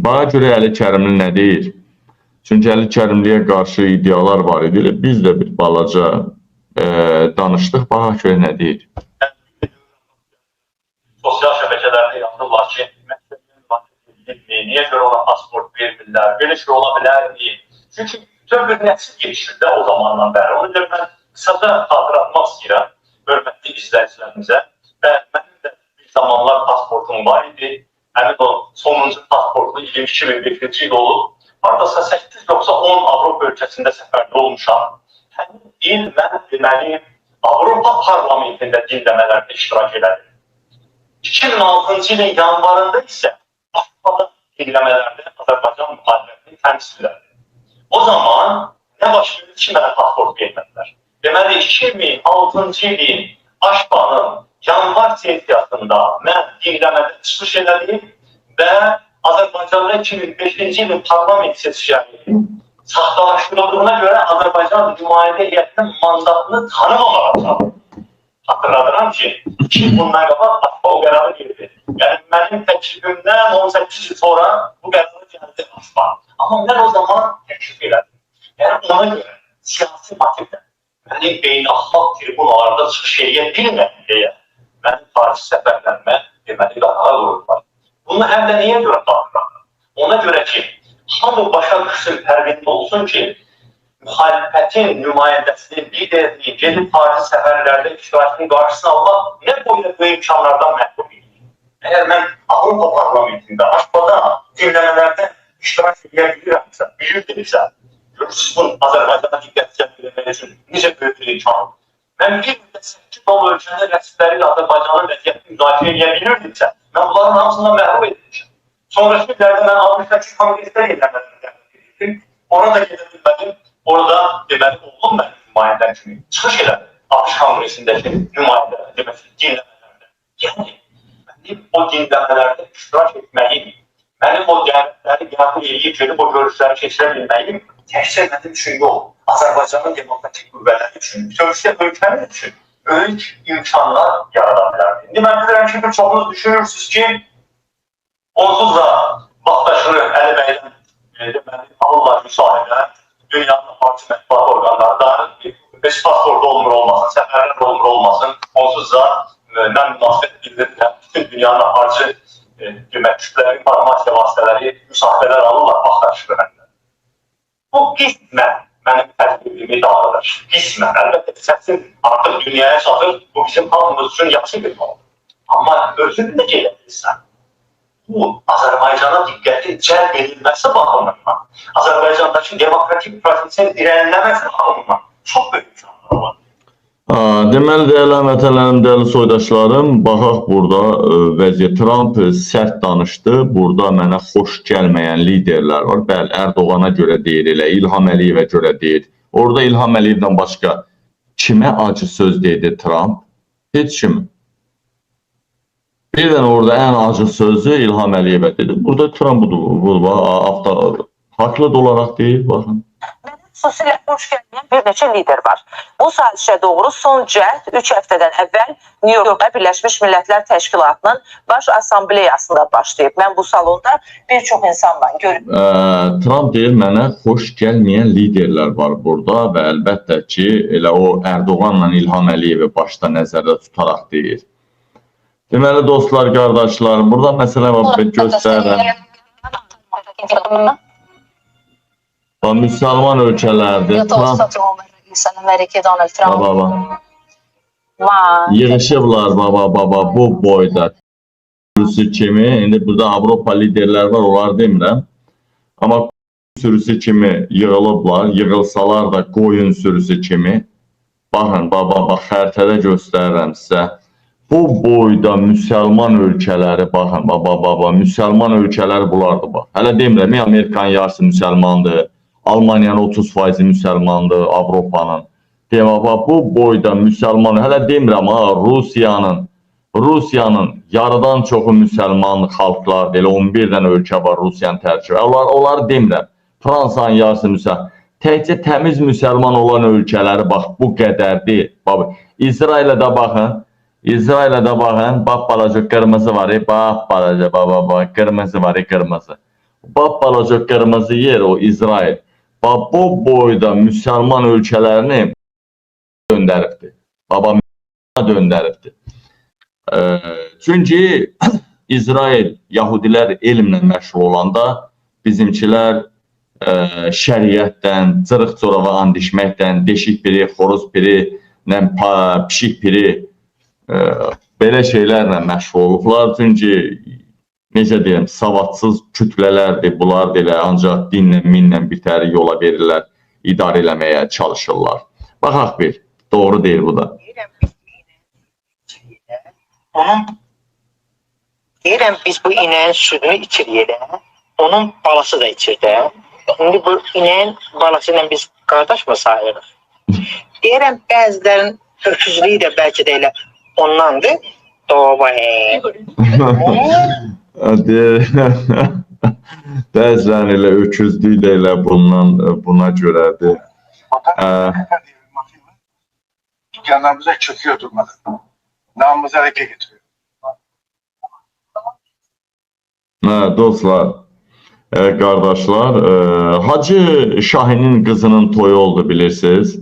Bana görə Əli Kərimli nə deyir? Çünki Əli Kərimliyə qarşı iddialar var idi. Biz də bir balaca danışdıq. Bax görə nə deyir? Sosial şəbəkələrdə yazırlar ki, niyə görə ona pasport vermirlər, belə şey ola bilərmi? Çünki bütün bir nəsil gelişir də o zamandan bəri. Onu görə mən qısaca xatırlatmaq istəyirəm hörmətli izləyicilərimizə. Və mənim də bir zamanlar pasportum var idi. Həmin o sonuncu pasportlu ilim 2005-ci il olub. Haradasa 8 yoxsa 10 Avropa ölkəsində səfərdə olmuşam. Həmin il mən deməli Avropa parlamentində dinləmələrdə iştirak elədim. 2006-cı ilin yanvarında isə Avropada dinləmələrdə Azərbaycan müxalifətini təmsil elədi. O zaman nə baş verdi ki, mənə pasport vermədilər. Deməli, 2006-cı ilin Aşbanın yanvar sesiyasında mən dinləmədə çıxış elədim və Azərbaycanda 2005-ci ilin parlament sesiyası saxtalaşdırıldığına görə Azərbaycan nümayəndə heyətinin mandatını tanımamağa çalışdı. Hatırladıram ki, 2 il bundan qabaq o qərarı verdi. Yəni, mənim təklifimdən 18 il sonra bu qərarı gəldi Aşban. Amma mən o zaman təklif elədim. Yəni, ona görə siyasi motivdən mənim beynəlxalq tribunalarda çıxış eləyə bilmədim deyə mənim tarixi səfərlərimə deməli qadağa qoyurlar. Bunu həm də niyə görə qadırlar? Ona görə ki, hamı başa düşsün fərqində olsun ki, müxalifətin nümayəndəsinin, liderini, gedib tarixi səfərlərdə iştirakının qarşısını almaq nə boyda böyük imkanlardan məhrum edir. Əgər mən Avropa parlamentində, Aşbada dinləmələrdə iştirak edə bilirsə, görürsünüz bunu Azərbaycana diqqət cəlb üçün necə böyük bir imkan. Mən bir müddət 8 dolu ölkəndə rəsmiləri ilə Azərbaycanın vəziyyətini müzakirə edə bilirdimsə, mən bunların hamısından məhrum edilmişəm. Sonraki illərdə mən 68 kongresdə yerləmədim. Orada gedə bilmədim. Orada deməli oğlum mənim nümayəndəm kimi çıxış elədi. ABŞ kongresindəki nümayəndə deməli dinləmələrdə. Yəni, mənim o dinləmələrdə iştirak etməyim, mənim o dəvətləri qəbul edib gedib o görüşləri keçirə bilməyim təkcə mənim üçün yox, Azərbaycanın demokratik qüvvələri üçün, bütövlükdə ölkəmiz üçün böyük imkanlar yarada bilərdi. İndi mən bilirəm ki, bir çoxunuz düşünürsünüz ki, onsuz da vaxtaşırı Əli bəydən deməli alırlar müsahibə, dünyanın aparıcı mətbuat orqanlarında heç pasportu olmasın, səfərlər olmasın, onsuz da mən münasibət bildirirəm, bütün dünyanın aparıcı kütləvi informasiya vasitələri, müsahibələr alırlar vaxtaşırı məndən. Bu qismən mənim tədbirimi dağılır. Qismən, əlbəttə səsin artıq dünyaya çatır, bu bizim hamımız üçün yaxşı bir oldu. Amma özünü də gelə bilirsən. Bu Azərbaycana diqqətin cəlb edilməsi baxımından, Azərbaycandakı demokratik prosesin irəliləməsi baxımından çox böyük imkanlar var. Deməli, dəyərli əmətələrim, dəyərli soydaşlarım, baxaq burada vəziyyət. Trump sərt danışdı, burada mənə xoş gəlməyən liderlər var. Bəli, Ərdoğana görə deyir, elə İlham Əliyevə görə deyir. Orada İlham Əliyevdən başqa kimə acı söz deyir Trump? Heç kimi. Bir dənə orada ən acı sözü İlham Əliyevə dedi. Burada Trump haqlı olaraq deyir, baxın. Xüsusilə xoş gəlməyən bir neçə lider var. Bu sazişə doğru son cəhd 3 həftədən əvvəl New Yorkda Birləşmiş Millətlər Təşkilatının Baş Assambleyasında başlayıb. Mən bu salonda bir çox insanla görüb. Trump deyir, mənə xoş gəlməyən liderlər var burada və əlbəttə ki, elə o Ərdoğanla İlham Əliyevi başda nəzərdə tutaraq deyir. Deməli, dostlar, qardaşlar, burada məsələ var, göstərirəm. Müsəlman ölkələrdir. Yığışıblar baba bu boyda sürüsü kimi. İndi burada Avropa liderlər var, onlar demirəm. Amma sürüsü kimi yığılıblar, yığılsalar da qoyun sürüsü kimi. Baxın, baba, xəritədə göstərirəm sizə. Bu boyda müsəlman ölkələri, baxın, baba, müsəlman ölkələri bunlardır, bax. Hələ demirəm, Amerikanın yarısı müsəlmandır. Almaniyanın 30% müsəlmandır, Avropanın. Deyəm, bu boyda müsəlman, hələ demirəm, Rusiyanın yarıdan çoxu müsəlman xalqlardır, elə 11 dənə ölkə var Rusiyanın tərkibi. Onları demirəm, Fransanın yarısı müsəlman. Təkcə təmiz müsəlman olan ölkələri, bax, bu qədərdir. İsrailə də baxın, bax, balaca qırmızı var, bax, balaca, qırmızı var, qırmızı. Balaca qırmızı yer o İsrail. Bu boyda müsəlman ölkələrini döndəribdir. Baba döndəribdir. Çünki İsrail, Yahudilər elmlə məşğul olanda bizimkilər şəriətdən, cırıq corava and içməkdən, deşik piri, xoruz piri, pişik piri belə şeylərlə məşğul olublar. Çünki necə deyim, savadsız kütlələrdir, bunlar elə ancaq dinlə, minlə bitəri yola verirlər, idarə eləməyə çalışırlar. Baxaq bir, doğru deyil bu da. Deyirəm biz bu inəyin südünü içirik də, onun balası da içir də. İndi bu inəyin balası ilə biz qardaş mı sayırıq? Deyirəm bəzilərin öküzlüyü də bəlkə də elə ondandır. Bəzən elə öküzlük də elə buna görədir. Dükkanlarımıza çöküyor durmadan. Namımızı hareket getiriyor. Dostlar, qardaşlar, Hacı Şahinin qızının toyu oldu bilirsiniz.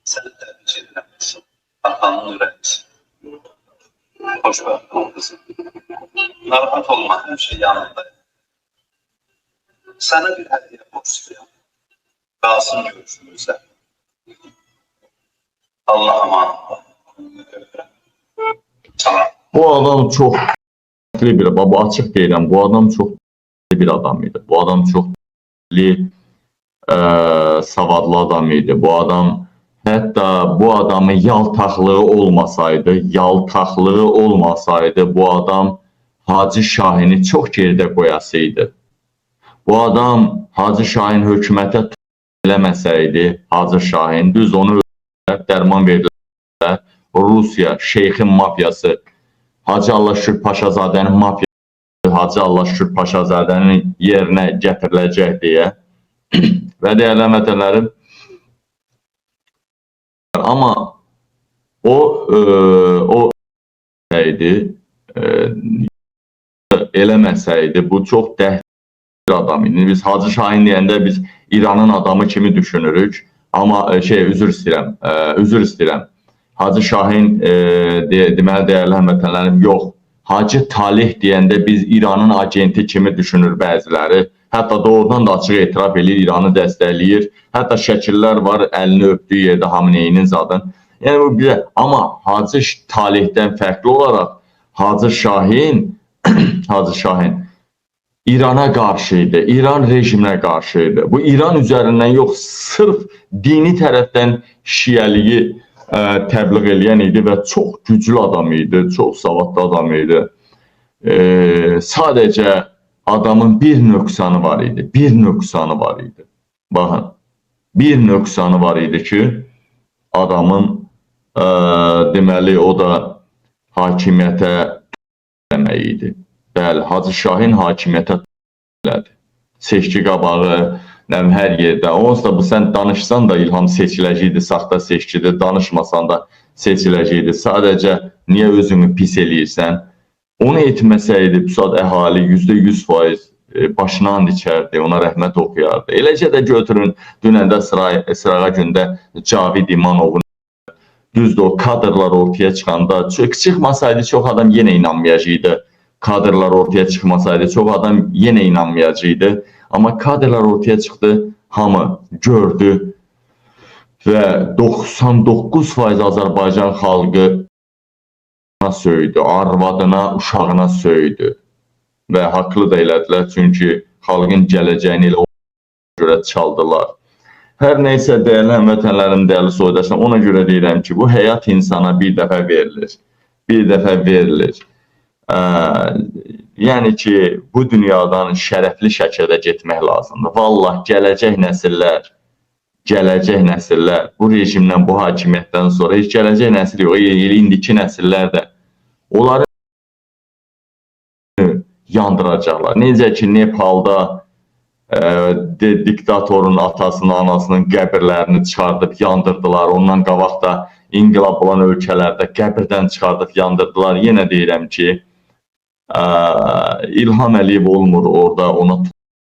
Sen tercih edemezsin. Hatanın öğrenci. Hoş geldin kızım. Narahat olma, her şey yanındayım. Sana bir hediye borçluyum. Kalsın görüşümüzde. Allah'a emanet ol. Tamam. Bu adam çox bir, bu açıq deyirəm, bu adam çox bir adam idi. Bu adam çox savadlı adam idi. Bu adam, hətta bu adamın yaltaqlığı olmasaydı, bu adam Hacı Şahini çox geridə qoyasıydı. Bu adam Hacı Şahin hökumətə eləməsəydi, Hacı Şahin düz onu dərman verirlər. Rusiya, şeyxin mafyası, Hacı Allah Şükür Paşazadənin mafyası, Hacı Allah Şükür Paşazadənin yerinə gətiriləcək deyə. Və dəyərli həmvətənlərim, amma o eləməsəydi, bu çox dəhdli bir adam idi. Biz Hacı Şahin deyəndə biz İranın adamı kimi düşünürük. Amma üzr istəyirəm. Hacı Şahin deməli dəyərli həmvətənlərim, yox. Hacı Talih deyəndə biz İranın agenti kimi düşünür bəziləri. Hətta doğrudan da açıq etiraf edir, İranı dəstəkləyir. Hətta şəkillər var, əlini öpdüyü yerdə Hamneyinin zadın. Yəni bu bizə, amma Hacı Talihdən fərqli olaraq Hacı Şahin İrana qarşıydı, İran rejiminə qarşıydı. Bu İran üzərindən yox, sırf dini tərəfdən şiəliyi təbliğ eləyən idi və çox güclü adam idi, çox savadlı adam idi. Sadəcə adamın bir nöqsanı var idi, Baxın, bir nöqsanı var idi ki, adamın deməli o da hakimiyyətə eləmək idi. Bəli, Hacı Şahin hakimiyyətə elədi. Seçki qabağı, hər yerdə. Onsuz da bu sən danışsan da İlham seçiləcəkdi, saxta seçkidir, danışmasan da seçiləcəkdi. Sadəcə niyə özünü pis eləyirsən? Onu etməsəydi, bu saat əhali %100% başına and içərdi, ona rəhmət oxuyardı. Eləcə də götürün, dünəndə sırağa gündə Cavid İmanovun düzdür, o kadrlar ortaya çıxanda çıxmasaydı çox adam yenə inanmayacaqdı. Kadrlar ortaya çıxmasaydı çox adam yenə inanmayacaqdı. Amma kadrlar ortaya çıxdı, hamı gördü və 99% Azərbaycan xalqı söydü, arvadına, uşağına söydü və haqlı da elədilər, çünki xalqın gələcəyini elə görə çaldılar. Hər neysə, dəyərli həmvətənlərim, dəyərli soydaşlarım, ona görə deyirəm ki, bu həyat insana bir dəfə verilir. Yəni ki, bu dünyadan şərəfli şəkildə getmək lazımdır. Vallah, gələcək nəsillər bu rejimdən, bu hakimiyyətdən sonra heç gələcək nəsil yox, indiki nəsillər də onları yandıracaqlar. Necə ki, Nepalda diktatorun atasının, anasının qəbirlərini çıxardıb yandırdılar. Ondan qabaq da inqilab olan ölkələrdə qəbirdən çıxardıb yandırdılar. Yenə deyirəm ki, İlham Əliyev olmur orada ona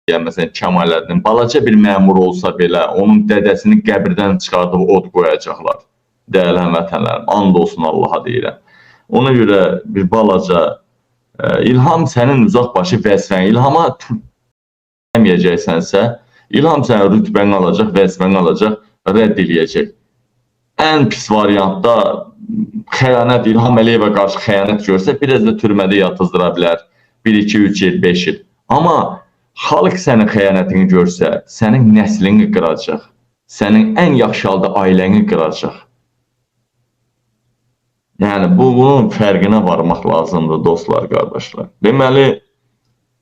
məsələn Kəmaləddin balaca bir məmur olsa belə onun dədəsini qəbirdən çıxardıb od qoyacaqlar. Dəyərli həmvətənlərim, and olsun Allaha deyirəm. Ona görə bir balaca İlham sənin uzaq başı vəzifən. İlhama deməyəcəksənsə, İlham sənin rütbəni alacaq, vəzifəni alacaq, rədd eləyəcək. Ən pis variantda xəyanət, İlham Əliyevə qarşı xəyanət görsə, biraz da türmədə yatızdıra bilər. 1, 2, 3 il, 5 il. Amma xalq sənin xəyanətini görsə, sənin nəslini qıracaq. Sənin ən yaxşı halda ailəni qıracaq. Yəni, bunun fərqinə varmaq lazımdır, dostlar, qardaşlar. Deməli,